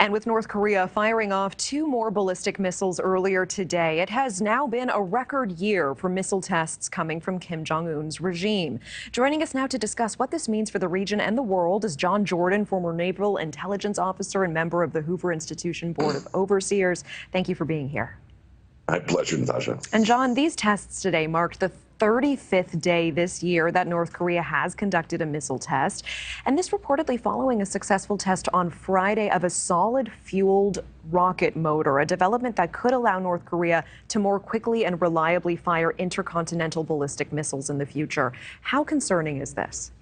And with North Korea firing off 2 more ballistic missiles earlier today, it has now been a record year for missile tests coming from Kim Jong-un's regime. Joining us now to discuss what this means for the region and the world is John Jordan, former Naval intelligence officer and member of the Hoover Institution Board of Overseers. Thank you for being here. My pleasure, Natasha. And John, these tests today marked the 35th day this year that North Korea has conducted a missile test, and this reportedly following a successful test on Friday of a solid-fueled rocket motor, a development that could allow North Korea to more quickly and reliably fire intercontinental ballistic missiles in the future. How concerning is this?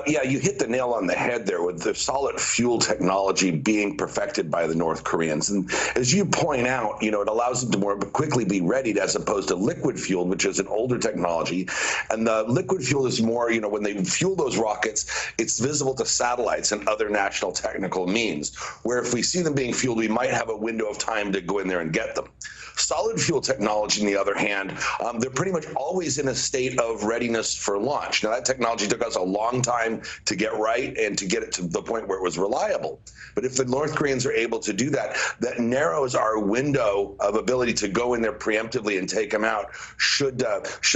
Yeah, you hit the nail on the head there with the solid fuel technology being perfected by the North Koreans. And as you point out, it allows them to more quickly be readied as opposed to liquid fuel, which is an older technology. And the liquid fuel is more, when they fuel those rockets, it's visible to satellites and other national technical means, where if we see them being fueled, we might have a window of time to go in there and get them. Solid fuel technology, on the other hand, they're pretty much always in a state of readiness for launch. Now, that technology took us a long time to get right and to get it to the point where it was reliable. But if the North Koreans are able to do that, that narrows our window of ability to go in there preemptively and take them out should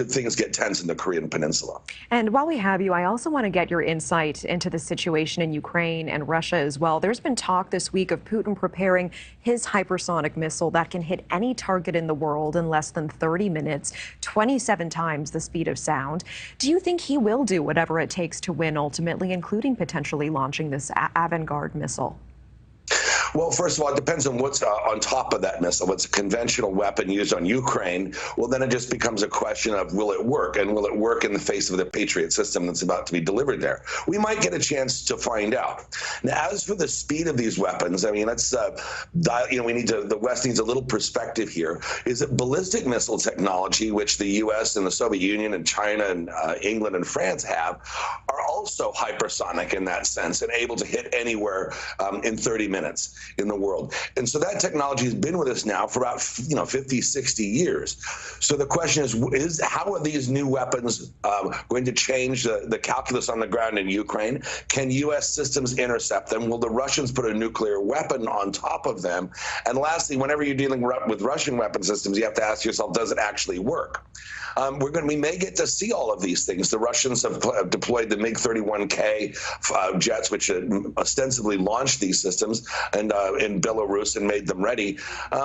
things get tense in the Korean Peninsula. And while we have you, I also want to get your insight into the situation in Ukraine and Russia as well. There's been talk this week of Putin preparing his hypersonic missile that can hit any target in the world in less than 30 minutes, 27 times the speed of sound. Do you think he will do whatever it takes to win ultimately, including potentially launching this avant-garde missile? Well, first of all, it depends on what's on top of that missile. What's a conventional weapon used on Ukraine? Well, then it just becomes a question of will it work? And will it work in the face of the Patriot system that's about to be delivered there? We might get a chance to find out. Now, as for the speed of these weapons, I mean, let's, the West needs a little perspective here. Is that ballistic missile technology, which the U.S. and the Soviet Union and China and England and France have, are also hypersonic in that sense and able to hit anywhere in 30 minutes in the world. And so that technology has been with us now for about 50, 60 years. So the question is how are these new weapons going to change the calculus on the ground in Ukraine? Can U.S. systems intercept them? Will the Russians put a nuclear weapon on top of them? And lastly, whenever you're dealing with Russian weapon systems, you have to ask yourself, does it actually work? We may get to see all of these things. The Russians have deployed the MiG-31K jets, which ostensibly launched these systems, and in Belarus and made them ready.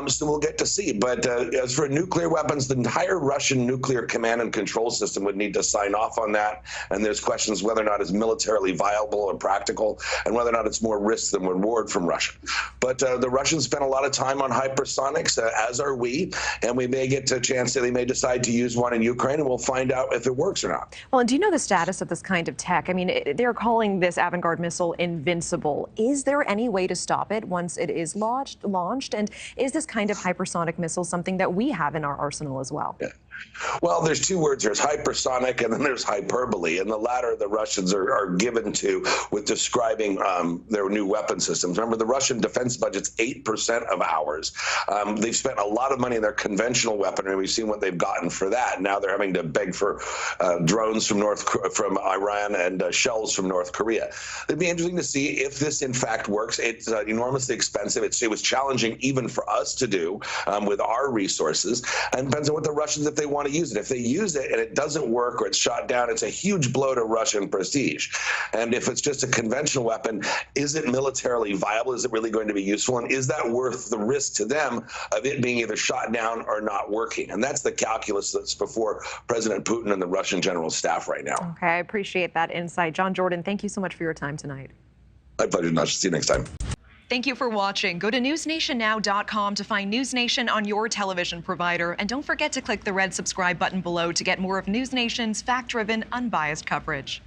So we'll get to see. But as for nuclear weapons, the entire Russian nuclear command and control system would need to sign off on that. And there's questions whether or not it's militarily viable or practical, and whether or not it's more risk than reward from Russia. But the Russians spent a lot of time on hypersonics, as are we, and we may get a chance that they may decide to use one in Ukraine, and we'll find out if it works or not. Well, and do you know the status of this kind of tech? I mean, they're calling this avant-garde missile invincible. Is there any way to stop it once it is launched? And is this kind of hypersonic missile something that we have in our arsenal as well? Yeah. Well, there's two words. There's hypersonic and then there's hyperbole. And the latter the Russians are given to with describing their new weapon systems. Remember, the Russian defense budget's 8% of ours. They've spent a lot of money in their conventional weaponry. We've seen what they've gotten for that. Now they're having to beg for drones from Iran and shells from North Korea. It'd be interesting to see if this, in fact, works. It's enormously expensive. It was challenging even for us to do with our resources. And depends on what the Russians, if they want to use it. If they use it and it doesn't work or it's shot down, it's a huge blow to Russian prestige. And if it's just a conventional weapon, is it militarily viable? Is it really going to be useful? And is that worth the risk to them of it being either shot down or not working? And that's the calculus that's before President Putin and the Russian general staff right now. Okay, I appreciate that insight. John Jordan, thank you so much for your time tonight. My pleasure, Nash. See you next time. Thank you for watching. Go to newsnationnow.com to find NewsNation on your television provider. And don't forget to click the red subscribe button below to get more of NewsNation's fact-driven, unbiased coverage.